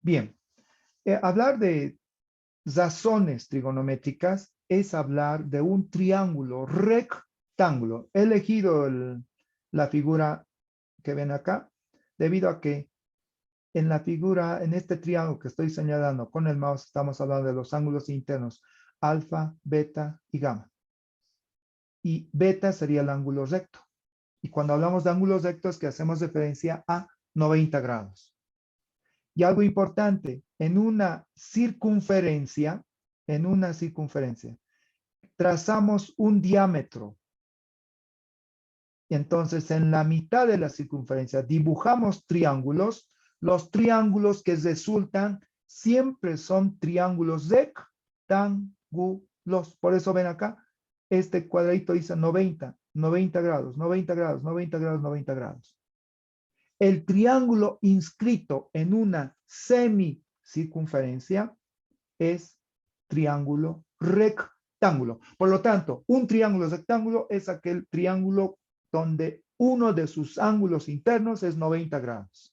Bien, hablar de razones trigonométricas es hablar de un triángulo rectángulo. He elegido la figura que ven acá, debido a que en la figura, en este triángulo que estoy señalando con el mouse, estamos hablando de los ángulos internos, alfa, beta y gamma. Y beta sería el ángulo recto. Y cuando hablamos de ángulos rectos, que hacemos referencia a 90 grados. Y algo importante, en una circunferencia, trazamos un diámetro. Entonces, en la mitad de la circunferencia dibujamos triángulos. Los triángulos que resultan siempre son triángulos rectángulos. Por eso ven acá, este cuadradito dice 90 grados, 90 grados, 90 grados, 90 grados. El triángulo inscrito en una semicircunferencia es triángulo rectángulo. Por lo tanto, un triángulo rectángulo es aquel triángulo donde uno de sus ángulos internos es 90 grados.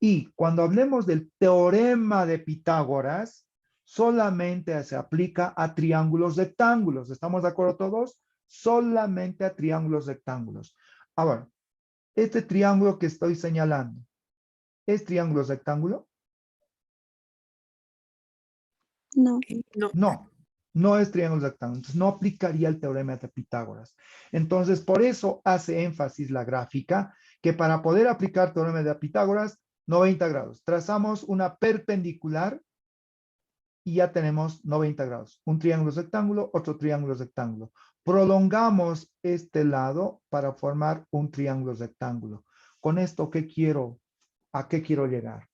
Y cuando hablemos del teorema de Pitágoras, solamente se aplica a triángulos rectángulos. ¿Estamos de acuerdo todos? Solamente a triángulos rectángulos. Ahora, este triángulo que estoy señalando, ¿es triángulo rectángulo? No. No, no es triángulo rectángulo. Entonces, no aplicaría el teorema de Pitágoras. Entonces, por eso hace énfasis la gráfica, que para poder aplicar teorema de Pitágoras, 90 grados. Trazamos una perpendicular y ya tenemos 90 grados. Un triángulo rectángulo, otro triángulo rectángulo. Prolongamos este lado para formar un triángulo rectángulo. Con esto, ¿a qué quiero llegar?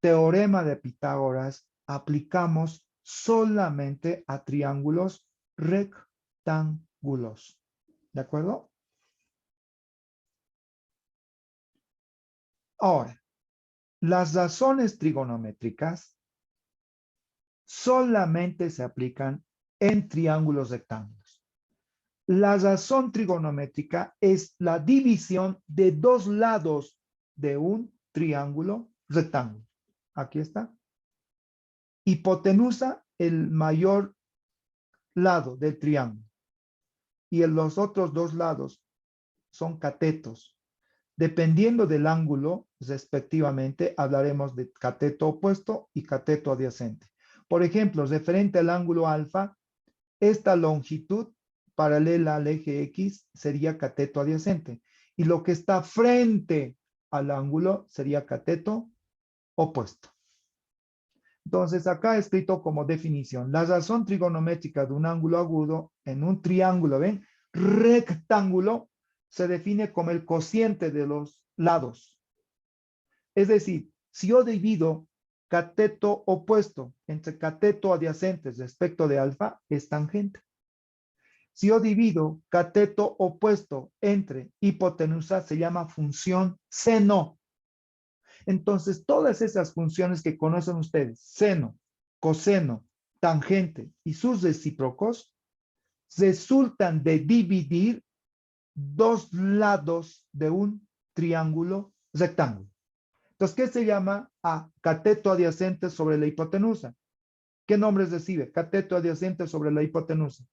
Teorema de Pitágoras aplicamos solamente a triángulos rectángulos. ¿De acuerdo? Ahora, las razones trigonométricas solamente se aplican en triángulos rectángulos. La razón trigonométrica es la división de dos lados de un triángulo rectángulo. Aquí está. Hipotenusa, el mayor lado del triángulo. Y los otros dos lados son catetos. Dependiendo del ángulo, respectivamente, hablaremos de cateto opuesto y cateto adyacente. Por ejemplo, referente al ángulo alfa, esta longitud paralela al eje X sería cateto adyacente. Y lo que está frente al ángulo sería cateto opuesto. Entonces, acá escrito como definición, la razón trigonométrica de un ángulo agudo en un triángulo, ¿ven? Rectángulo, se define como el cociente de los lados. Es decir, si yo divido cateto opuesto entre cateto adyacente respecto de alfa, es tangente. Si yo divido cateto opuesto entre hipotenusa, se llama función seno. Entonces, todas esas funciones que conocen ustedes, seno, coseno, tangente y sus recíprocos, resultan de dividir dos lados de un triángulo rectángulo. Entonces, ¿qué se llama? Cateto adyacente sobre la hipotenusa. ¿Qué nombres recibe? Cateto adyacente sobre la hipotenusa.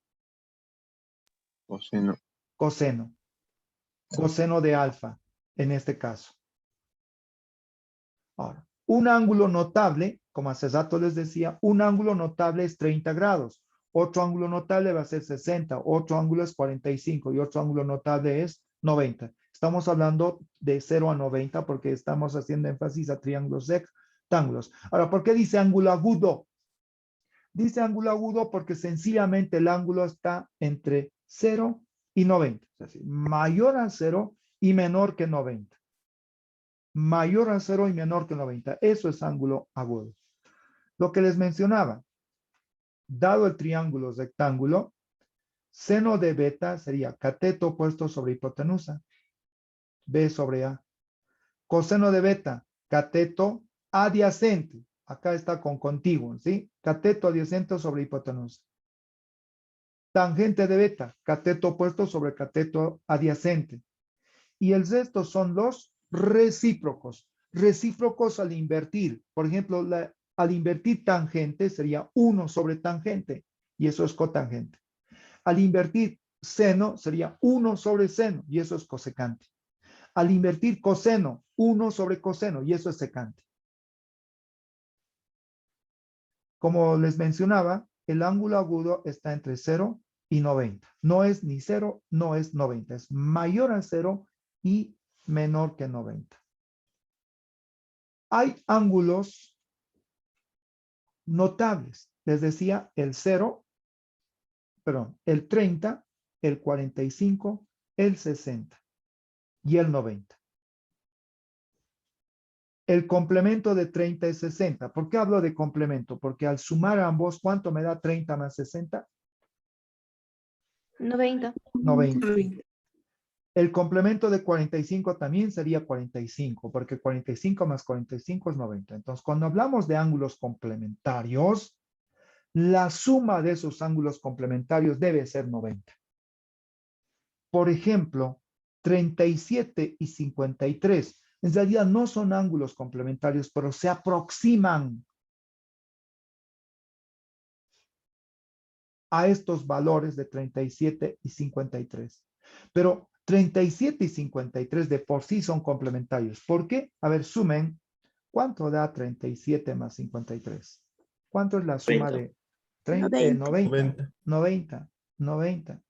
Coseno. Coseno. Coseno de alfa, en este caso. Ahora, un ángulo notable, como hace rato les decía, un ángulo notable es 30 grados. Otro ángulo notable va a ser 60, otro ángulo es 45 y otro ángulo notable es 90. Estamos hablando de 0 a 90 porque estamos haciendo énfasis a triángulos rectángulos. Ahora, ¿por qué dice ángulo agudo? Dice ángulo agudo porque sencillamente el ángulo está entre 0 y 90. Es decir, mayor a 0 y menor que 90. Mayor a 0 y menor que 90. Eso es ángulo agudo. Lo que les mencionaba, dado el triángulo rectángulo, seno de beta sería cateto opuesto sobre hipotenusa, B sobre A. Coseno de beta, cateto adyacente. Acá está con contiguo, ¿sí? Cateto adyacente sobre hipotenusa. Tangente de beta, cateto opuesto sobre cateto adyacente. Y el resto son los recíprocos. recíprocos al invertir. Por ejemplo, al invertir tangente sería 1 sobre tangente y eso es cotangente. Al invertir seno sería 1 sobre seno y eso es cosecante. Al invertir coseno, 1 sobre coseno y eso es secante. Como les mencionaba, el ángulo agudo está entre 0 y 90. No es ni 0, no es 90. Es mayor a 0 y menor que 90. Hay ángulos notables. Les decía el 0, perdón, el 30, el 45, el 60 y el 90. El complemento de 30 es 60. ¿Por qué hablo de complemento? Porque al sumar ambos, ¿cuánto me da 30 más 60? 90. 90. El complemento de 45 también sería 45, porque 45 más 45 es 90. Entonces, cuando hablamos de ángulos complementarios, la suma de esos ángulos complementarios debe ser 90. Por ejemplo, 37 y 53 en realidad no son ángulos complementarios, pero se aproximan a estos valores de 37 y 53. Pero 37 y 53 de por sí son complementarios. ¿Por qué? A ver, sumen. ¿Cuánto da 37 más 53? ¿Cuánto es la suma 30. de 30, 90? 90, 90.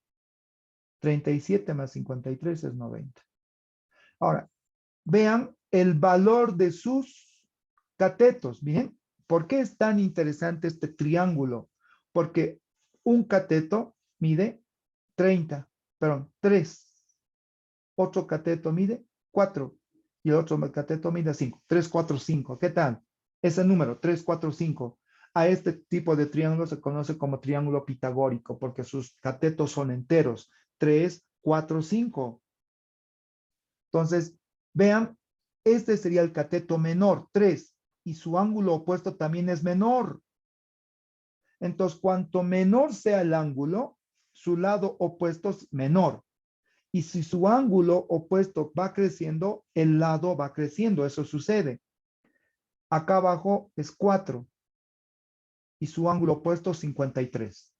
37 más 53 es 90. Ahora, vean el valor de sus catetos. Bien, ¿por qué es tan interesante este triángulo? Porque un cateto mide 30, perdón, 3. Otro cateto mide 4 y el otro cateto mide 5. 3, 4, 5. ¿Qué tal? Ese número, 3, 4, 5. A este tipo de triángulo se conoce como triángulo pitagórico porque sus catetos son enteros. 3, 4, 5. Entonces, vean, este sería el cateto menor, 3, y su ángulo opuesto también es menor. Entonces, cuanto menor sea el ángulo, su lado opuesto es menor. Y si su ángulo opuesto va creciendo, el lado va creciendo. Eso sucede. Acá abajo es 4 y su ángulo opuesto 53.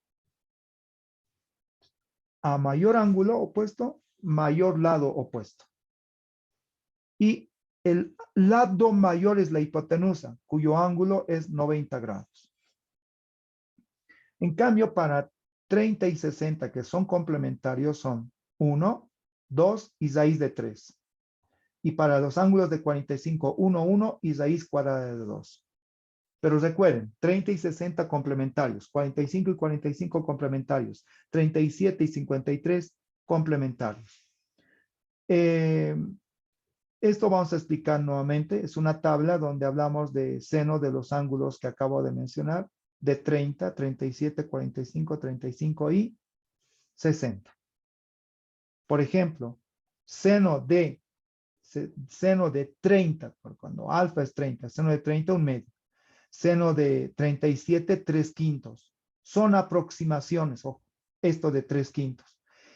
A mayor ángulo opuesto, mayor lado opuesto. Y el lado mayor es la hipotenusa, cuyo ángulo es 90 grados. En cambio, para 30 y 60, que son complementarios, son 1, 2 y raíz de 3. Y para los ángulos de 45, 1, 1 y raíz cuadrada de 2. Pero recuerden, 30 y 60 complementarios, 45 y 45 complementarios, 37 y 53 complementarios. Esto vamos a explicar nuevamente. Es una tabla donde hablamos de seno de los ángulos que acabo de mencionar, de 30, 37, 45, 35 y 60. Por ejemplo, seno de 30, cuando alfa es 30, seno de 30, un medio. Seno de 37, 3/5. Son aproximaciones, ojo, esto de 3/5.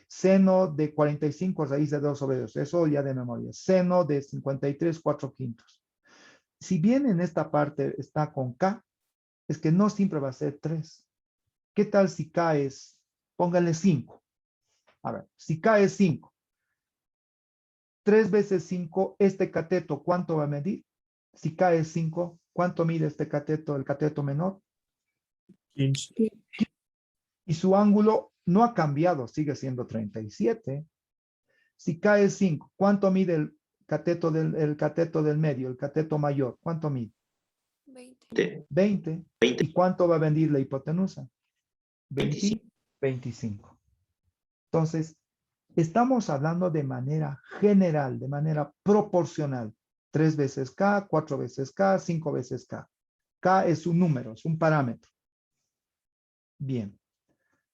Seno de 45, raíz de 2 sobre 2, eso ya de memoria. Seno de 53, 4/5. Si bien en esta parte está con K, es que no siempre va a ser 3. ¿Qué tal si K es, póngale 5? A ver, si K es 5, 3 veces 5, este cateto, ¿cuánto va a medir? Si K es 5, ¿cuánto mide este cateto, el cateto menor? 15. Y su ángulo no ha cambiado, sigue siendo 37. Si K es 5, ¿cuánto mide el cateto del medio, el cateto mayor? ¿Cuánto mide? 20. 20. 20. ¿Y cuánto va a medir la hipotenusa? 25. 25. Entonces, estamos hablando de manera general, de manera proporcional. 3 veces K, 4 veces K, 5 veces K. K es un número, es un parámetro. Bien.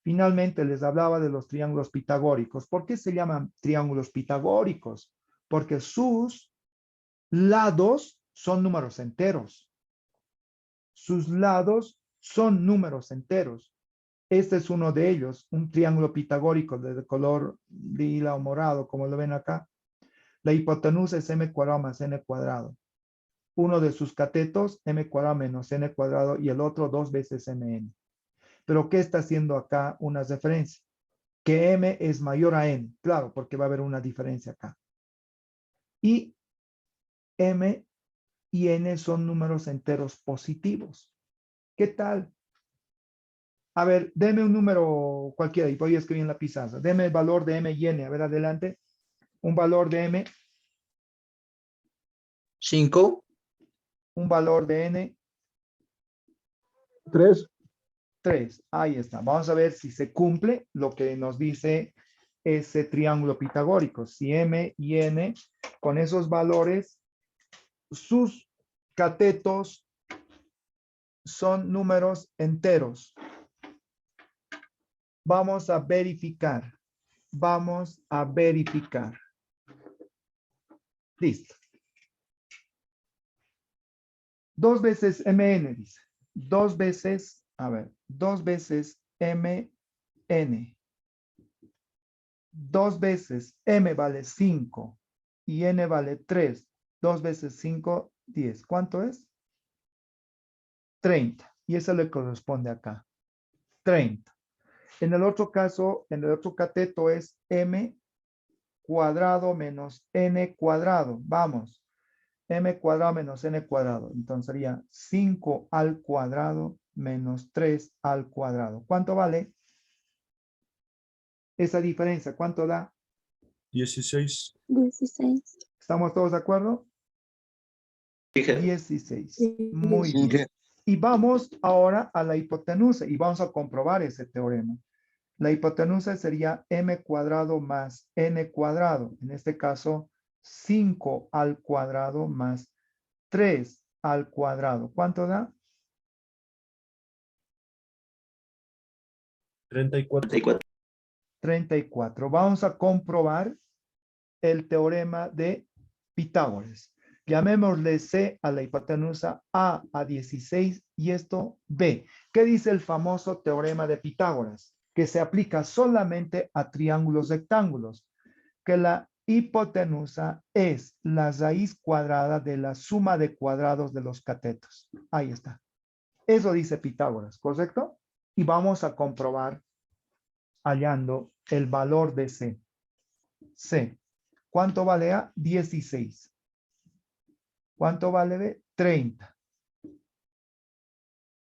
Finalmente les hablaba de los triángulos pitagóricos. ¿Por qué se llaman triángulos pitagóricos? Porque sus lados son números enteros. Sus lados son números enteros. Este es uno de ellos, un triángulo pitagórico de color lila o morado, como lo ven acá. La hipotenusa es m cuadrado más n cuadrado. uno de sus catetos, m cuadrado menos n cuadrado, y el otro 2 veces mn. Pero ¿qué está haciendo acá una referencia? Que m es mayor a n. Claro, porque va a haber una diferencia acá. Y m y n son números enteros positivos. ¿Qué tal? A ver, deme un número cualquiera y voy a escribir en la pizarra. Deme el valor de m y n. A ver, adelante. Un valor de m. 5. Un valor de n. 3. 3. Ahí está. Vamos a ver si se cumple lo que nos dice ese triángulo pitagórico. Si m y n, con esos valores, sus catetos son números enteros. Vamos a verificar. Vamos a verificar. Listo. 2 veces mn, dice. 2 veces, a ver, 2 veces mn. 2 veces m vale 5 y n vale 3. 2 veces 5, 10. ¿Cuánto es? 30. Y eso le corresponde acá. 30. En el otro caso, en el otro cateto es m cuadrado menos n cuadrado. Vamos. M cuadrado menos n cuadrado. Entonces sería 5 al cuadrado menos 3 al cuadrado. ¿Cuánto vale esa diferencia? ¿Cuánto da? 16. 16. ¿Estamos todos de acuerdo? Fíjate. 16. Sí. Muy Sí. bien. Y vamos ahora a la hipotenusa y vamos a comprobar ese teorema. La hipotenusa sería m cuadrado más n cuadrado. En este caso, 5 al cuadrado más 3 al cuadrado. ¿Cuánto da? 34. 34. 34. Vamos a comprobar el teorema de Pitágoras. Llamémosle C a la hipotenusa A a 16 y esto B. ¿Qué dice el famoso teorema de Pitágoras? Que se aplica solamente a triángulos rectángulos. Que la hipotenusa es la raíz cuadrada de la suma de cuadrados de los catetos. Ahí está. Eso dice Pitágoras, ¿correcto? Y vamos a comprobar hallando el valor de C. C. ¿Cuánto vale A? 16. ¿Cuánto vale B? 30.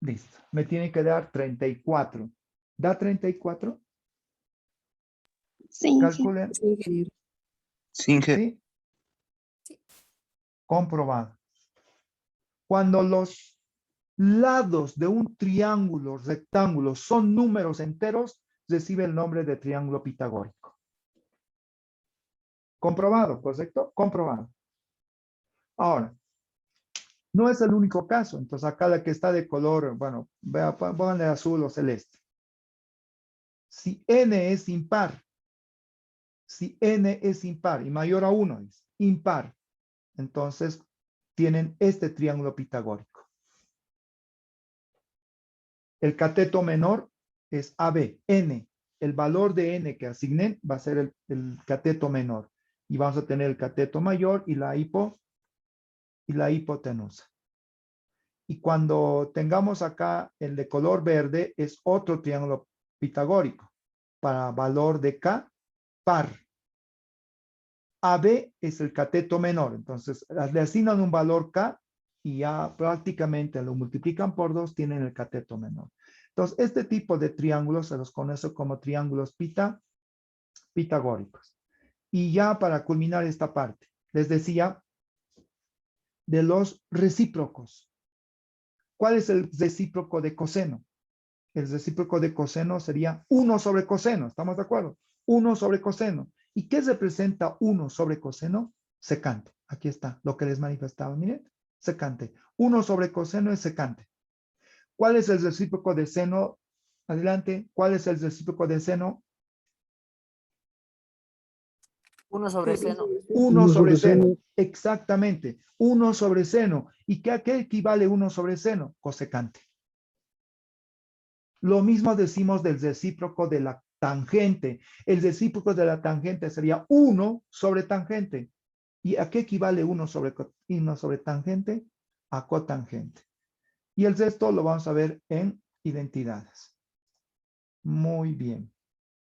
Listo. Me tiene que dar 34. ¿Da 34? Sí. Calculen. Sí, ingeniero. ¿Sí? Sí. Comprobado. Cuando los lados de un triángulo rectángulo son números enteros, recibe el nombre de triángulo pitagórico. Comprobado, ¿correcto? Comprobado. Ahora, no es el único caso. Entonces, acá la que está de color, bueno, vea, pónganle azul o celeste. Si n es impar, si n es impar y mayor a 1 es impar, entonces tienen este triángulo pitagórico. El cateto menor es AB, n. El valor de n que asignen va a ser el cateto menor. Y vamos a tener el cateto mayor y la hipotenusa. Y cuando tengamos acá el de color verde, es otro triángulo pitagórico. Para valor de K, par. AB es el cateto menor. Entonces, le asignan un valor K y ya prácticamente lo multiplican por 2, tienen el cateto menor. Entonces, este tipo de triángulos se los conoce como triángulos pitagóricos. Y ya para culminar esta parte, les decía de los recíprocos. ¿Cuál es el recíproco de coseno? El recíproco de coseno sería 1 sobre coseno. ¿Estamos de acuerdo? 1 sobre coseno. ¿Y qué representa 1 sobre coseno? Secante. Aquí está lo que les manifestaba. Miren, secante. 1 sobre coseno es secante. ¿Cuál es el recíproco de seno? Adelante. ¿Cuál es el recíproco de seno? 1 sobre seno. 1 sobre seno. Exactamente. 1 sobre seno. ¿Y qué equivale 1 sobre seno? Cosecante. Lo mismo decimos del recíproco de la tangente. El recíproco de la tangente sería 1 sobre tangente. ¿Y a qué equivale 1 sobre tangente? A cotangente. Y el resto lo vamos a ver en identidades. Muy bien.